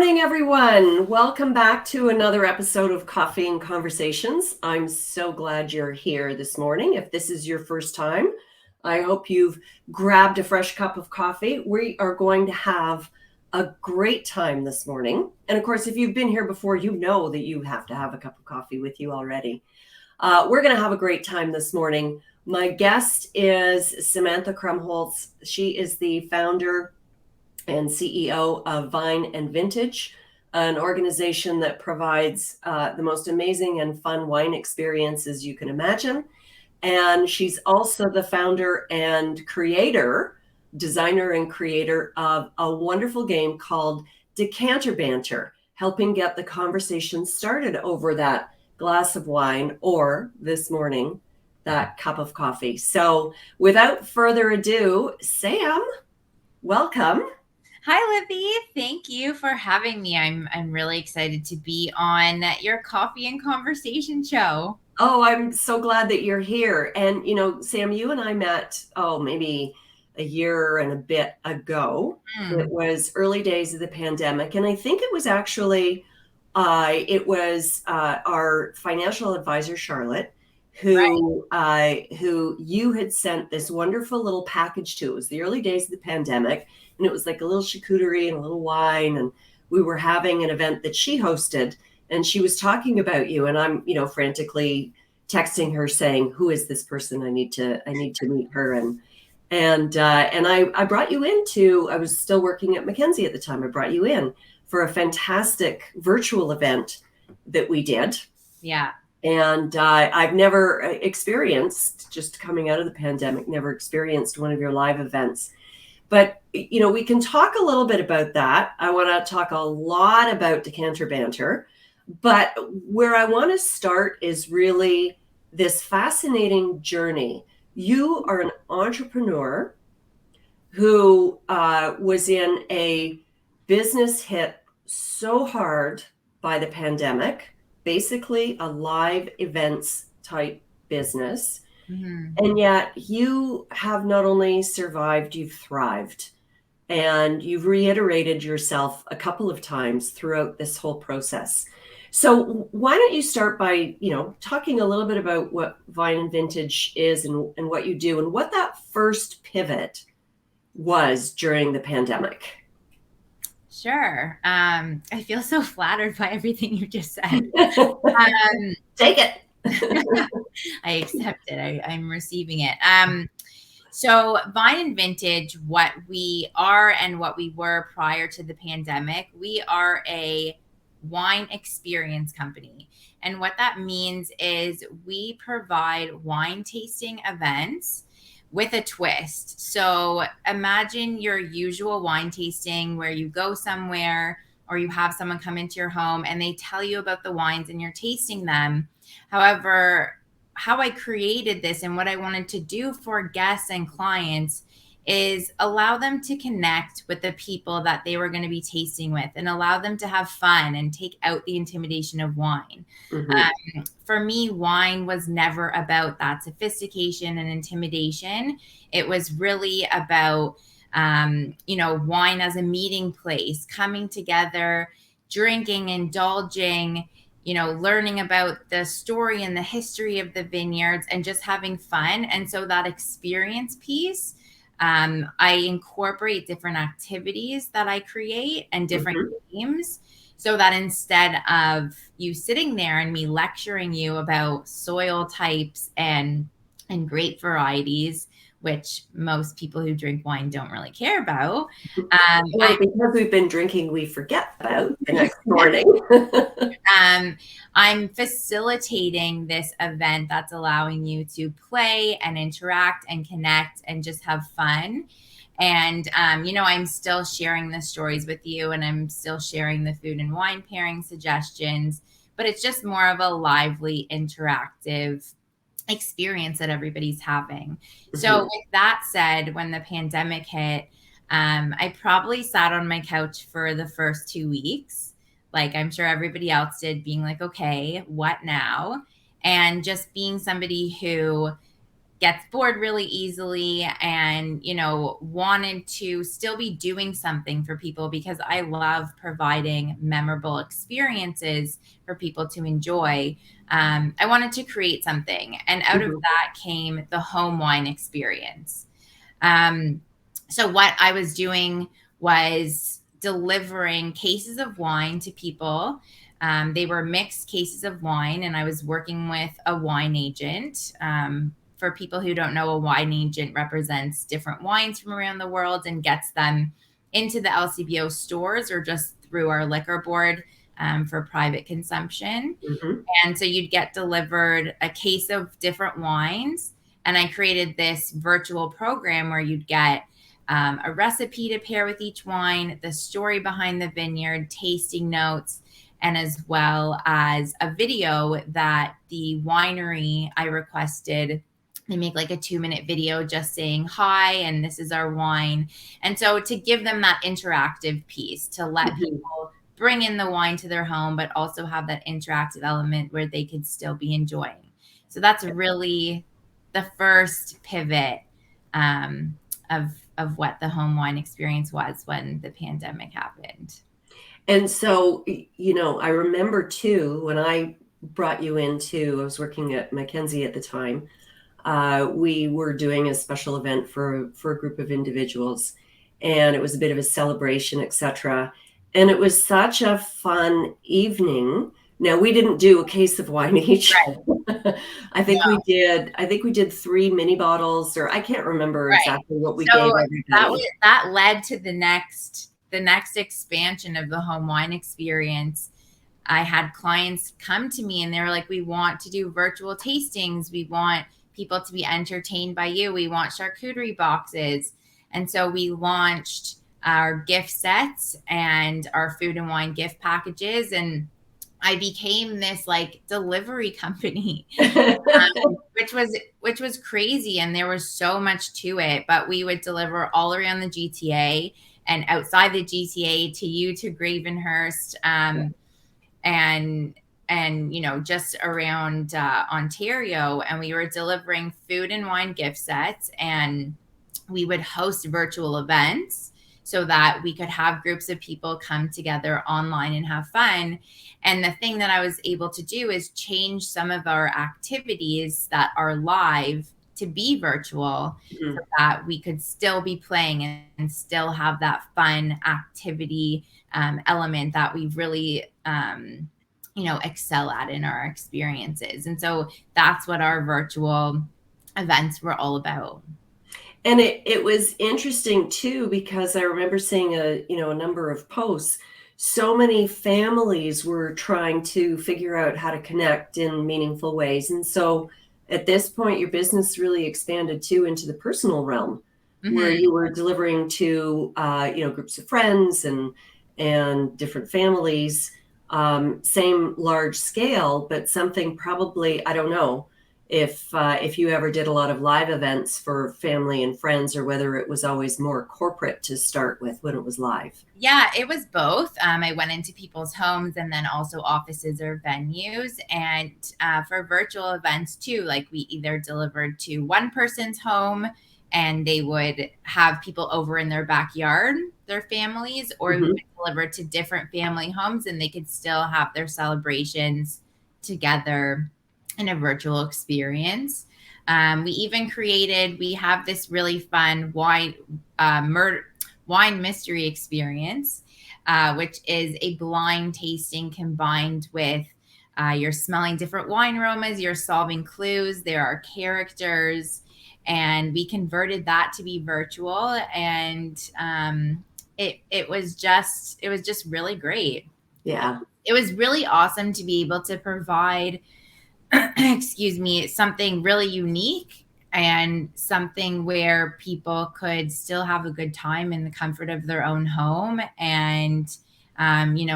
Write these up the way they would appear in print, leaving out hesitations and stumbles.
morning, everyone. Welcome back to another episode of Coffee and Conversations. I'm so glad you're here this morning. If this is your first time, I hope you've grabbed a fresh cup of coffee. We are going to have a great time this morning. And of course, if you've been here before, you know that you have to have a cup of coffee with you already. We're going to have a great time this morning. My guest is Samantha Krumholz. She is the founder and CEO of Vine and Vintage, an organization that provides the most amazing and fun wine experiences you can imagine. And she's also the founder and creator, designer and creator of a wonderful game called Decanter Banter, helping get the conversation started over that glass of wine or this morning, that cup of coffee. So without further ado, Sam, welcome. Hi, Libby. Thank you for having me. I'm really excited to be on your Coffee and Conversation show. Oh, I'm so glad that you're here. And, Sam, you and I met, maybe a year and a bit ago. It was early days of the pandemic. And I think it was actually, our financial advisor, Charlotte, who you had sent this wonderful little package to. It was the early days of the pandemic. And it was like a little charcuterie and a little wine. And we were having an event that she hosted. And she was talking about you. And I'm, frantically texting her saying, who is this person? I need to meet her. And I brought you into, I was still working at McKinsey at the time. I brought you in for a fantastic virtual event that we did. Yeah. And I've never experienced, just coming out of the pandemic, never experienced one of your live events. But, we can talk a little bit about that. I want to talk a lot about Decanter Banter. But where I want to start is really this fascinating journey. You are an entrepreneur who was in a business hit so hard by the pandemic, basically a live events type business. Mm-hmm. And yet you have not only survived, you've thrived. And you've reiterated yourself a couple of times throughout this whole process. So why don't you start by, talking a little bit about what Vine and Vintage is and what you do and what that first pivot was during the pandemic. Sure. I feel so flattered by everything you just said. Take it. I accept it. I'm receiving it. So Vine and Vintage, what we are and what we were prior to the pandemic, we are a wine experience company. And what that means is we provide wine tasting events with a twist. So imagine your usual wine tasting where you go somewhere or you have someone come into your home and they tell you about the wines and you're tasting them. However, how I created this and what I wanted to do for guests and clients is allow them to connect with the people that they were going to be tasting with and allow them to have fun and take out the intimidation of wine. Mm-hmm. For me, wine was never about that sophistication and intimidation. It was really about, wine as a meeting place, coming together, drinking, indulging, learning about the story and the history of the vineyards and just having fun. And so that experience piece, I incorporate different activities that I create and different games so that instead of you sitting there and me lecturing you about soil types and grape varieties, which most people who drink wine don't really care about. Because we've been drinking, we forget about the next morning. I'm facilitating this event that's allowing you to play and interact and connect and just have fun. And, I'm still sharing the stories with you and I'm still sharing the food and wine pairing suggestions, but it's just more of a lively, interactive experience that everybody's having. Mm-hmm. So with that said, when the pandemic hit, I probably sat on my couch for the first 2 weeks, like I'm sure everybody else did, being like, okay, what now? And just being somebody who gets bored really easily and, wanted to still be doing something for people because I love providing memorable experiences for people to enjoy. I wanted to create something. And out of that came the home wine experience. So what I was doing was delivering cases of wine to people. They were mixed cases of wine, and I was working with a wine agent. For people who don't know, a wine agent represents different wines from around the world and gets them into the LCBO stores or just through our liquor board for private consumption. And so you'd get delivered a case of different wines. And I created this virtual program where you'd get a recipe to pair with each wine, the story behind the vineyard, tasting notes, and as well as a video that the winery I requested. They make like a 2-minute video just saying hi and this is our wine. And so to give them that interactive piece to let people bring in the wine to their home, but also have that interactive element where they could still be enjoying. So that's really the first pivot of what the home wine experience was when the pandemic happened. And so, I remember too, when I brought you into, I was working at Mackenzie at the time. We were doing a special event for a group of individuals, and it was a bit of a celebration, etc. And it was such a fun evening. Now, we didn't do a case of wine each. Right. I think we did 3 mini bottles, or I can't remember exactly what we gave everybody. That led to the next expansion of the home wine experience. I had clients come to me and they were like, we want to do virtual tastings. We want people to be entertained by you. We want charcuterie boxes. And so we launched our gift sets and our food and wine gift packages. And I became this like delivery company, which was crazy. And there was so much to it, but we would deliver all around the GTA and outside the GTA to you, to Gravenhurst, and just around Ontario. And we were delivering food and wine gift sets, and we would host virtual events so that we could have groups of people come together online and have fun. And the thing that I was able to do is change some of our activities that are live to be virtual, so that we could still be playing and still have that fun activity element that we really excel at in our experiences. And so that's what our virtual events were all about. And it was interesting too, because I remember seeing a number of posts. So many families were trying to figure out how to connect in meaningful ways. And so at this point, your business really expanded too into the personal realm, where you were delivering to groups of friends and different families, same large scale, but something probably, I don't know if you ever did a lot of live events for family and friends, or whether it was always more corporate to start with when it was live. Yeah, it was both. I went into people's homes and then also offices or venues. And for virtual events too, like we either delivered to one person's home and they would have people over in their backyard, their families, or we would deliver to different family homes and they could still have their celebrations together in a virtual experience. We have this really fun wine mystery experience, which is a blind tasting combined with you're smelling different wine aromas, you're solving clues, there are characters, and we converted that to be virtual. And it was just really great. Yeah. It was really awesome to be able to provide excuse me, something really unique and something where people could still have a good time in the comfort of their own home, and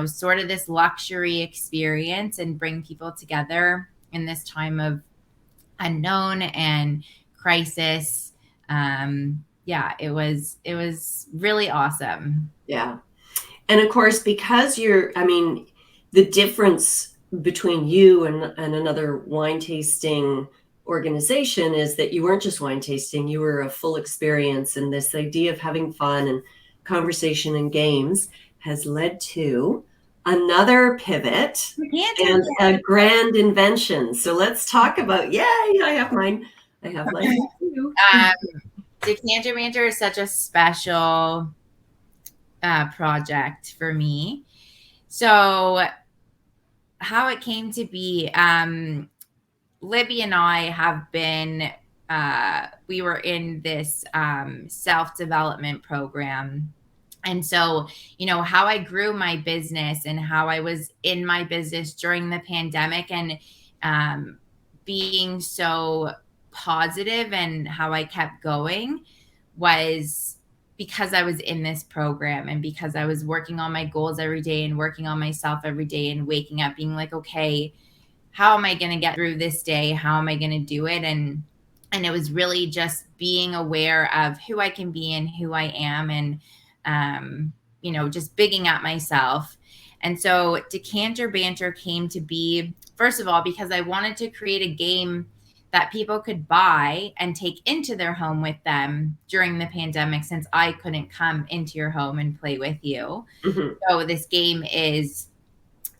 sort of this luxury experience, and bring people together in this time of unknown and crisis. It was really awesome. Yeah. And of course, because the difference between you and another wine tasting organization is that you weren't just wine tasting, you were a full experience. And this idea of having fun and conversation and games has led to another pivot and a grand invention. So let's talk about, I have mine. I have mine too. Decanter Banter is such a special project for me. So how it came to be, Libby and I have been, we were in this self-development program. And so, how I grew my business and how I was in my business during the pandemic and being so positive and how I kept going was because I was in this program and because I was working on my goals every day and working on myself every day and waking up being like, okay, how am I going to get through this day? How am I going to do it? And it was really just being aware of who I can be and who I am and, just bigging up myself. And so Decanter Banter came to be, first of all, because I wanted to create a game that people could buy and take into their home with them during the pandemic, since I couldn't come into your home and play with you. Mm-hmm. So this game is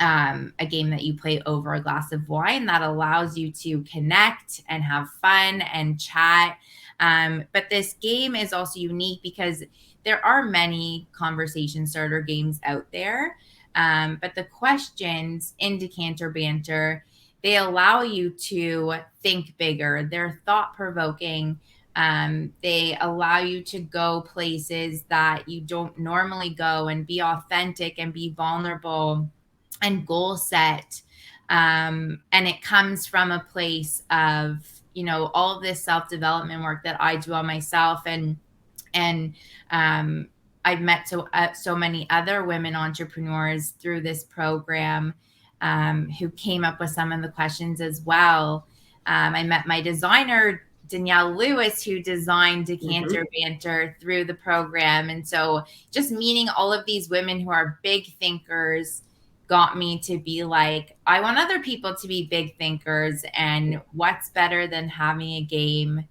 a game that you play over a glass of wine that allows you to connect and have fun and chat. But this game is also unique because there are many conversation starter games out there. But the questions in Decanter Banter, they allow you to think bigger. They're thought-provoking. They allow you to go places that you don't normally go and be authentic and be vulnerable and goal set. And it comes from a place of, all of this self-development work that I do on myself. And I've met so many other women entrepreneurs through this program who came up with some of the questions as well. I met my designer, Danielle Lewis, who designed Decanter Banter through the program. And so just meeting all of these women who are big thinkers got me to be like, I want other people to be big thinkers. And what's better than having a game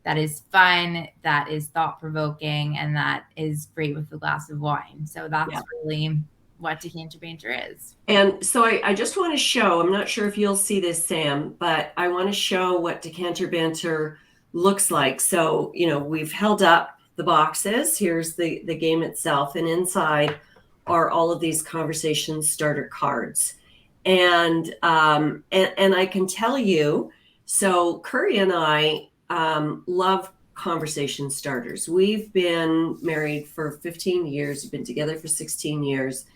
that is fun, that is thought-provoking, and that is great with a glass of wine. So that's really what Decanter Banter is. And so I just want to show, I'm not sure if you'll see this, Sam, but I want to show what Decanter Banter looks like. So, we've held up the boxes. Here's the game itself. And inside are all of these conversation starter cards. And I can tell you, so Curry and I love conversation starters. We've been married for 15 years. We've been together for 16 years.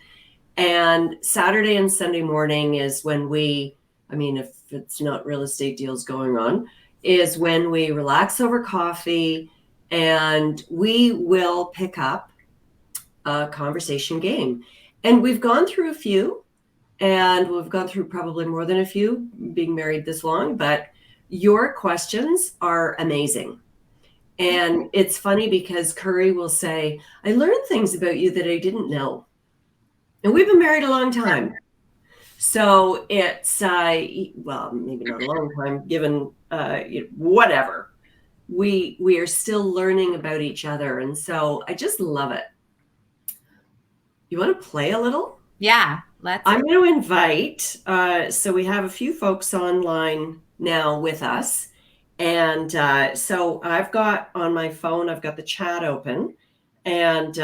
And Saturday and Sunday morning is when if it's not real estate deals going on, is when we relax over coffee and we will pick up a conversation game. And we've gone through a few, and we've gone through probably more than a few being married this long, but your questions are amazing. And it's funny because Curry will say, I learned things about you that I didn't know. And we've been married a long time. So it's, maybe not a long time, given whatever. We are still learning about each other. And so I just love it. You want to play a little? Yeah, I'm going to invite, so we have a few folks online now with us. And so I've got on my phone, I've got the chat open. And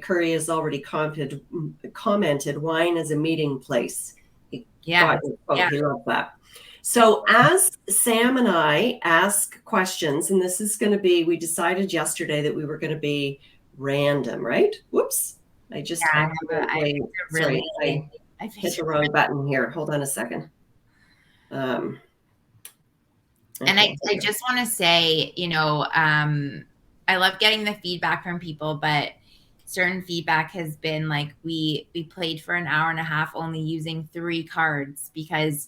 Curry has already commented, wine is a meeting place. Yeah. He loved that. So as Sam and I ask questions, and this is going to be, we decided yesterday that we were going to be random, right? Whoops. I just I hit the wrong button here. Hold on a second. And I just want to say, I love getting the feedback from people, but certain feedback has been like, we played for an hour and a half only using 3 cards, because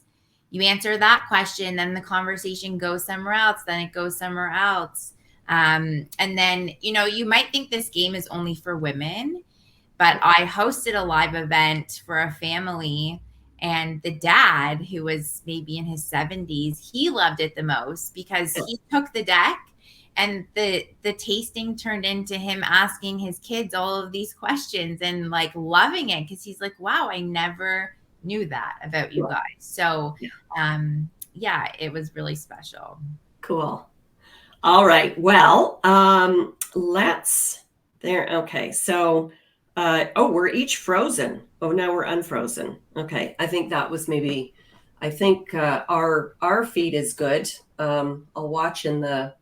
you answer that question, then the conversation goes somewhere else, then it goes somewhere else. And then, you might think this game is only for women, but I hosted a live event for a family, And the dad, who was maybe in his 70s, he loved it the most because he took the deck, and the tasting turned into him asking his kids all of these questions and like loving it, because he's like, wow, I never knew that about you guys. So yeah, it was really special. Cool. All right. Well, okay. So, we're each frozen. Oh, now we're unfrozen. Okay. I think that was maybe, I think, our feed is good. I'll watch in the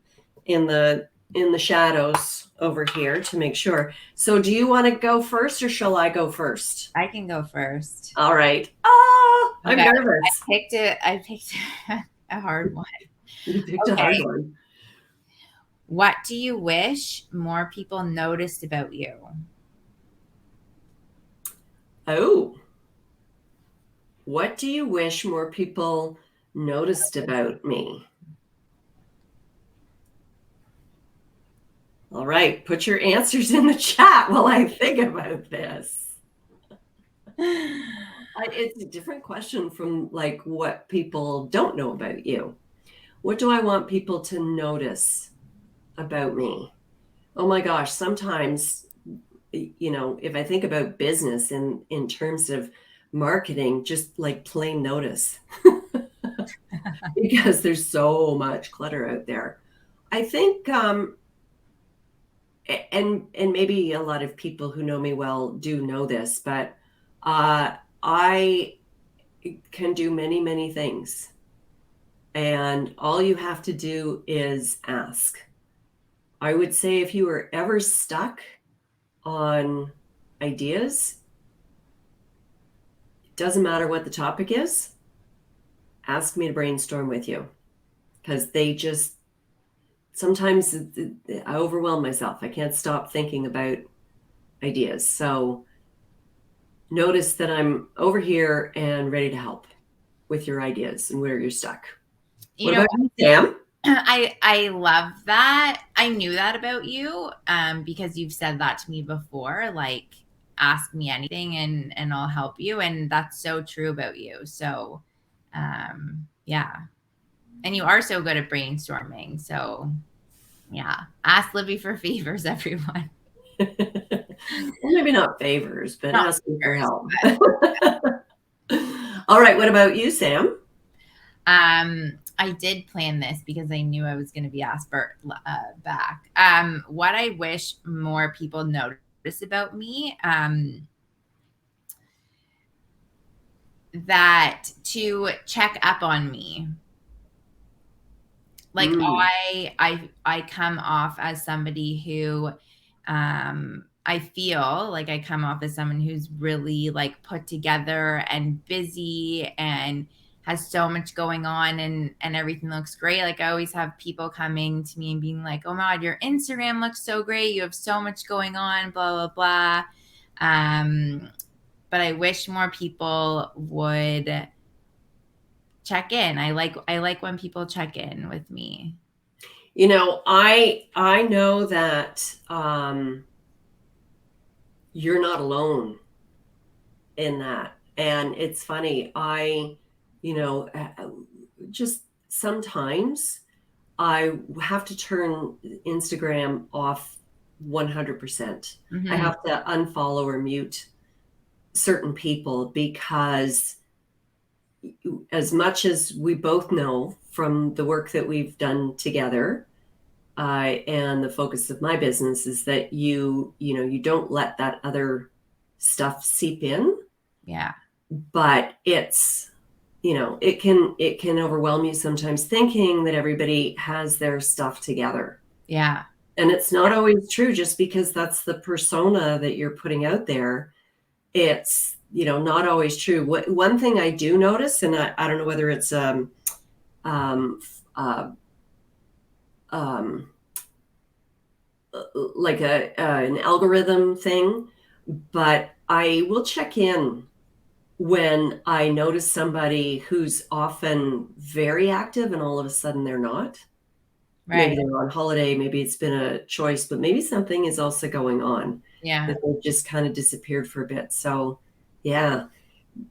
shadows over here to make sure. So do you want to go first, or shall I go first? I can go first. All right. Oh, I'm nervous. I picked a hard one. You picked a hard one. What do you wish more people noticed about you? Oh. What do you wish more people noticed about me? All right, put your answers in the chat while I think about this. It's a different question from like what people don't know about you. What do I want people to notice about me? Oh my gosh, sometimes, if I think about business in terms of marketing, just like plain notice. Because there's so much clutter out there. I think and maybe a lot of people who know me well do know this, but I can do many, many things. And all you have to do is ask. I would say if you were ever stuck on ideas, it doesn't matter what the topic is, ask me to brainstorm with you. Because sometimes I overwhelm myself. I can't stop thinking about ideas. So notice that I'm over here and ready to help with your ideas and where you're stuck. What about you, Sam? I love that. I knew that about you because you've said that to me before, like ask me anything and I'll help you. And that's so true about you. So yeah. And you are so good at brainstorming. So yeah, ask Libby for favors, everyone. Well, maybe not favors, but asking for help. All right. What about you, Sam? I did plan this because I knew I was going to be asked back. What I wish more people notice about me, that to check up on me. Like I come off as somebody who, I feel like I come off as someone who's really like put together and busy and has so much going on and everything looks great. Like I always have people coming to me and being like, oh my God, your Instagram looks so great. You have so much going on, blah, blah, blah. But I wish more people would check in. I like when people check in with me. I know that you're not alone in that. And it's funny, just sometimes I have to turn Instagram off 100%. Mm-hmm. I have to unfollow or mute certain people because as much as we both know from the work that we've done together, and the focus of my business is that you don't let that other stuff seep in. Yeah. But it's, it can overwhelm you sometimes thinking that everybody has their stuff together. Yeah. And it's not always true just because that's the persona that you're putting out there. It's, not always true. One thing I do notice, and I don't know whether it's like an algorithm thing, but I will check in when I notice somebody who's often very active and all of a sudden they're not. Right. Maybe they're on holiday, maybe it's been a choice, but maybe something is also going on. Yeah. That they've just kind of disappeared for a bit. So yeah,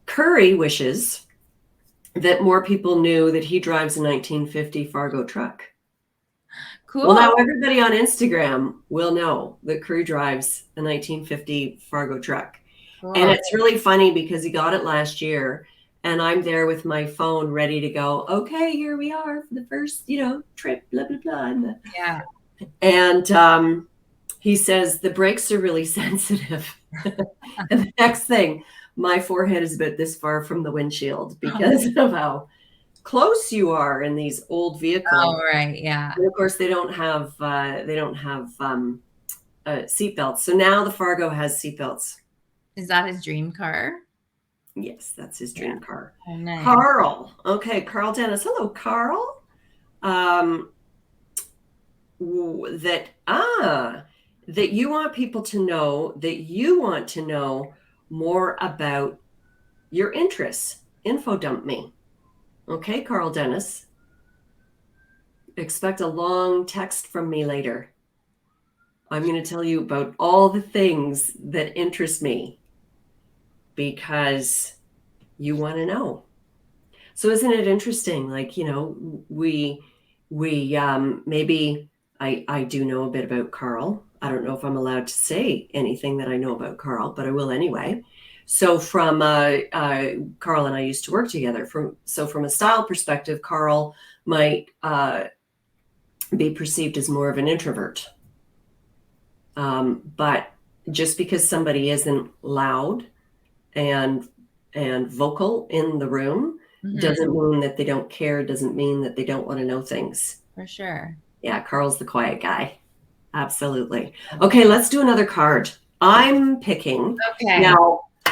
Curry wishes that more people knew that he drives a 1950 Fargo truck. Cool. Well, now everybody on Instagram will know that Curry drives a 1950 Fargo truck. Cool. And it's really funny because he got it last year, and I'm there with my phone ready to go. Okay, here we are for the first, trip, blah, blah, blah. Yeah. And he says the brakes are really sensitive. And the next thing, my forehead is about this far from the windshield because of how close you are in these old vehicles. Oh, right. Yeah. And of course, they don't have seatbelts. So now the Fargo has seatbelts. Is that his dream car? Yes, that's his dream car. Oh, nice. Carl. Okay, Carl Dennis. Hello, Carl. That you want people to know that you want to know more about your interests. Info dump me. Okay, Carl Dennis. Expect a long text from me later. I'm going to tell you about all the things that interest me because you want to know. So isn't it interesting? Like, we maybe I do know a bit about Carl. I don't know if I'm allowed to say anything that I know about Carl, but I will anyway. So from Carl and I used to work together. From a style perspective, Carl might be perceived as more of an introvert. But just because somebody isn't loud and vocal in the room doesn't mean that they don't care, doesn't mean that they don't want to know things. For sure. Yeah, Carl's the quiet guy. Absolutely. Okay, let's do another card. I'm picking. Okay.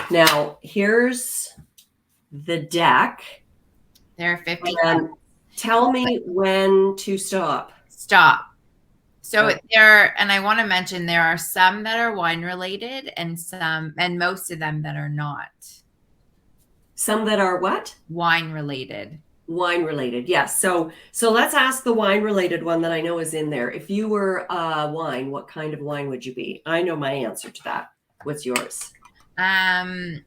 Now here's the deck. There are 50. And tell me when to stop. Stop. So and I want to mention there are some that are wine related and most of them that are not. Some that are what? Wine related. Wine related, yes. So let's ask the wine related one that I know is in there. If you were wine, what kind of wine would you be? I know my answer to that. What's yours? I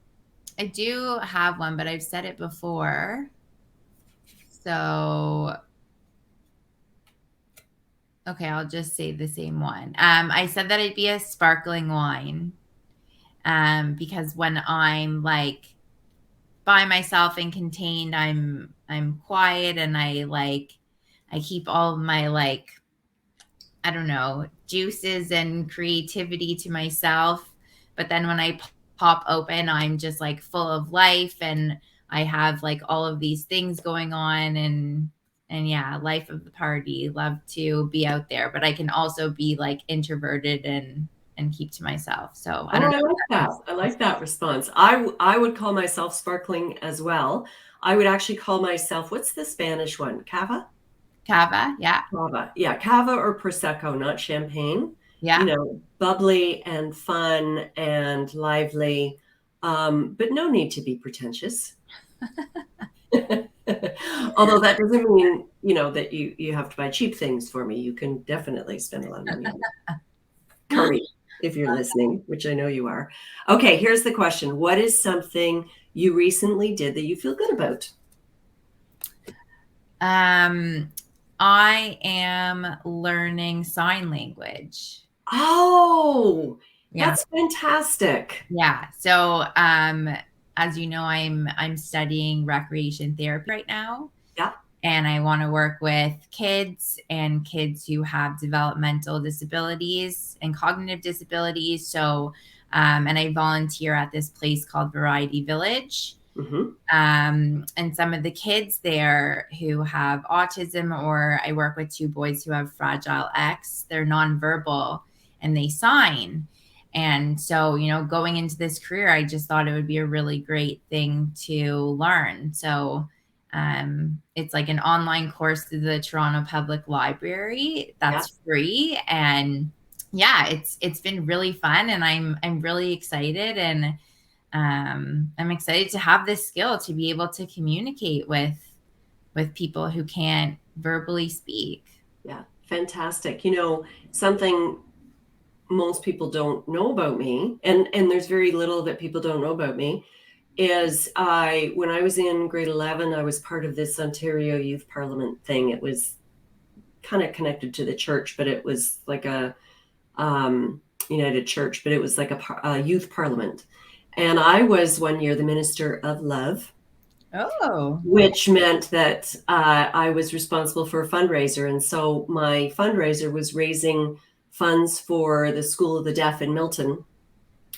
do have one, but I've said it before. So, okay, I'll just say the same one. I said that I'd be a sparkling wine because when I'm like by myself and contained, I'm quiet and I keep all of my I don't know, juices and creativity to myself. But then when I pop open, I'm just like full of life and I have like all of these things going on and yeah, life of the party, love to be out there, but I can also be like introverted and keep to myself. So I don't know. I like that. I like that response. I would call myself sparkling as well. I would actually call myself, what's the Spanish one? Cava? Cava, yeah. Cava. Yeah, Cava or Prosecco, not champagne. Yeah. Bubbly and fun and lively, but no need to be pretentious. Although that doesn't mean, that you have to buy cheap things for me. You can definitely spend a lot of money on curry if you're listening, which I know you are. Okay, here's the question. What is something you recently did that you feel good about? I am learning sign language. Oh, yeah. That's fantastic. Yeah. So, as you know, I'm studying recreation therapy right now. Yeah. And I want to work with kids and kids who have developmental disabilities and cognitive disabilities. So, and I volunteer at this place called Variety Village. Mm-hmm. And some of the kids there who have autism, or I work with 2 boys who have Fragile X, they're nonverbal and they sign. And so, going into this career, I just thought it would be a really great thing to learn. So, it's like an online course through the Toronto Public Library that's free. And yeah, it's been really fun and I'm really excited. And I'm excited to have this skill to be able to communicate with people who can't verbally speak. Yeah, fantastic. Something most people don't know about me, and there's very little that people don't know about me, is when I was in grade 11, I was part of this Ontario Youth Parliament thing. It was kind of connected to the church, but it was like a United Church, but it was like a youth parliament. And I was one year the Minister of Love. Oh. Which meant that I was responsible for a fundraiser. And so my fundraiser was raising funds for the School of the Deaf in Milton,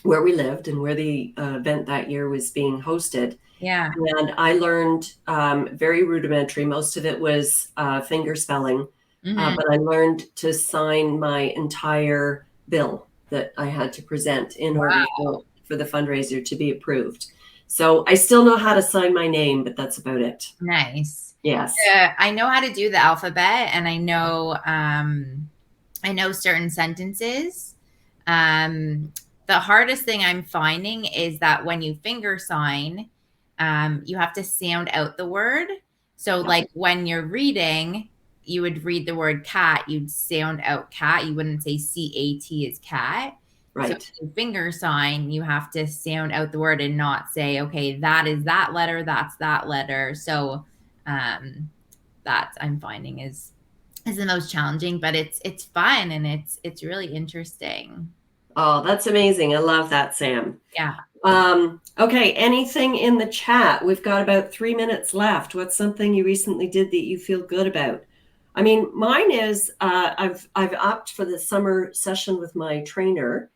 where we lived and where the event that year was being hosted. Yeah. And I learned very rudimentary. Most of it was finger spelling, but I learned to sign my entire bill that I had to present in order for the fundraiser to be approved. So I still know how to sign my name, but that's about it. Nice. Yes. I know how to do the alphabet, and I know certain sentences. The hardest thing I'm finding is that when you finger sign, you have to sound out the word. So like when you're reading, you would read the word cat, you'd sound out cat. You wouldn't say C-A-T is cat. Right. So finger sign, you have to sound out the word and not say, okay, that is that letter, that's that letter. So that I'm finding is the most challenging, but it's fun and it's really interesting. Oh, that's amazing. I love that, Sam. Yeah. Okay, anything in the chat? We've got about 3 minutes left. What's something you recently did that you feel good about? I mean, mine is I've opted for the summer session with my trainer,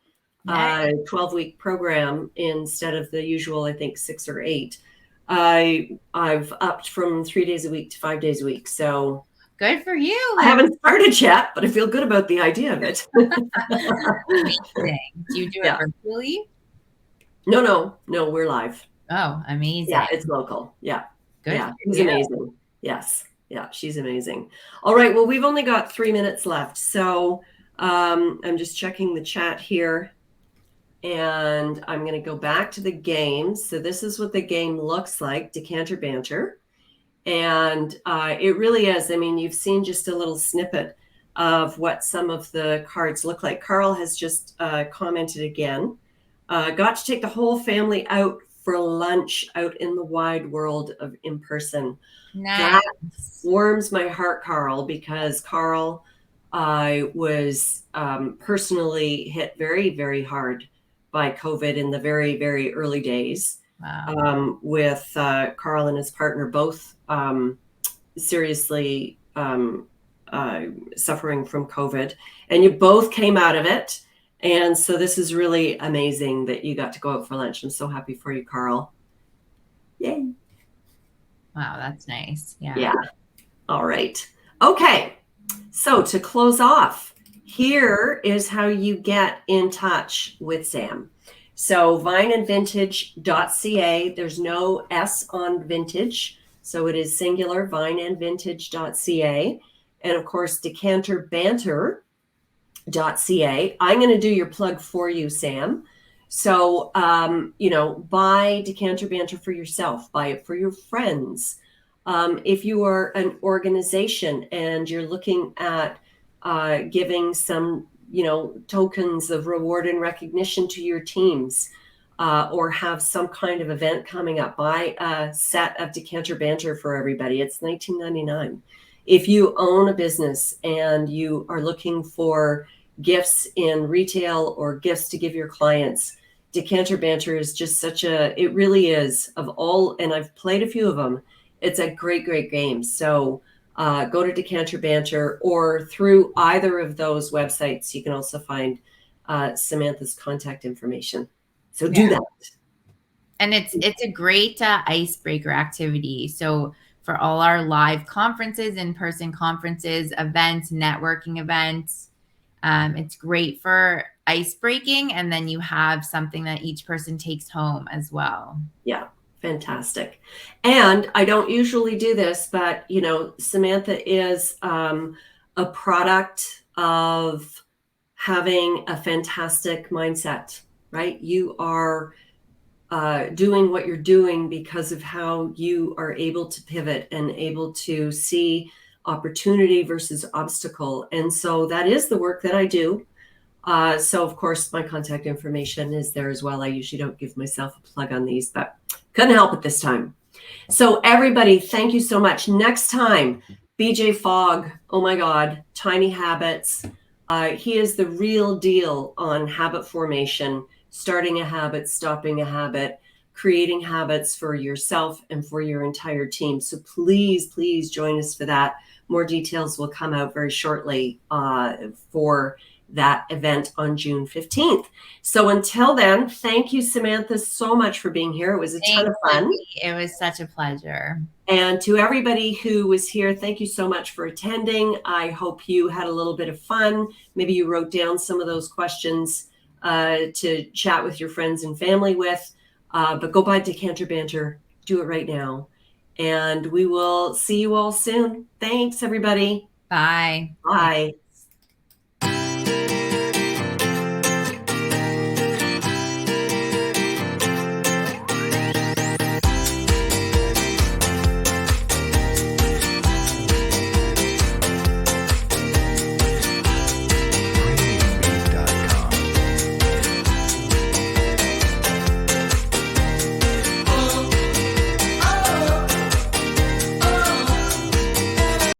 12-week program instead of the usual, I think, 6 or 8. I've upped from 3 days a week to 5 days a week. So good for you. I haven't started yet, but I feel good about the idea of it. Amazing. Do you do it virtually? No, we're live. Oh, amazing. Yeah, it's local. Yeah. Good. Yeah, she's amazing. Yes. Yeah, she's amazing. All right. Well, we've only got 3 minutes left. So I'm just checking the chat here. And I'm going to go back to the game. So this is what the game looks like, Decanter Banter. And it really is. I mean, you've seen just a little snippet of what some of the cards look like. Carl has just commented again. Got to take the whole family out for lunch out in the wide world of in person. Nice. That warms my heart, Carl, because Carl was personally hit very, very hard by COVID in the very, very early days. Wow. With Carl and his partner both seriously suffering from COVID, and you both came out of it. And so this is really amazing that you got to go out for lunch. I'm so happy for you, Carl. Yay. Wow, that's nice. Yeah. Yeah. All right. Okay. So to close off, here is how you get in touch with Sam. So vineandvintage.ca. There's no S on vintage. So it is singular, vineandvintage.ca. And of course, decanterbanter.ca. I'm going to do your plug for you, Sam. So, buy Decanter Banter for yourself, buy it for your friends. If you are an organization and you're looking at giving some, tokens of reward and recognition to your teams, or have some kind of event coming up, buy a set of Decanter Banter for everybody. It's $19.99. If you own a business and you are looking for gifts in retail or gifts to give your clients, Decanter Banter is just it really is of all, and I've played a few of them. It's a great, great game. So go to Decanter Banter, or through either of those websites, you can also find Samantha's contact information. So do that. And it's a great icebreaker activity. So for all our live conferences, in-person conferences, events, networking events, it's great for ice breaking. And then you have something that each person takes home as well. Yeah. Fantastic. And I don't usually do this, but, Samantha is a product of having a fantastic mindset, right? You are doing what you're doing because of how you are able to pivot and able to see opportunity versus obstacle. And so that is the work that I do. So of course, my contact information is there as well. I usually don't give myself a plug on these, but Couldn't help it this time. So everybody, thank you so much. Next time, BJ Fogg, oh my God, Tiny Habits. He is the real deal on habit formation, starting a habit, stopping a habit, creating habits for yourself and for your entire team. So please, please join us for that. More details will come out very shortly for that event on June 15th. So until then, thank you, Samantha, so much for being here. It was a ton of fun. It was such a pleasure. And to everybody who was here, thank you so much for attending. I hope you had a little bit of fun. Maybe you wrote down some of those questions to chat with your friends and family with. But go buy Decanter Banter. Do it right now. And we will see you all soon. Thanks, everybody. Bye. Bye.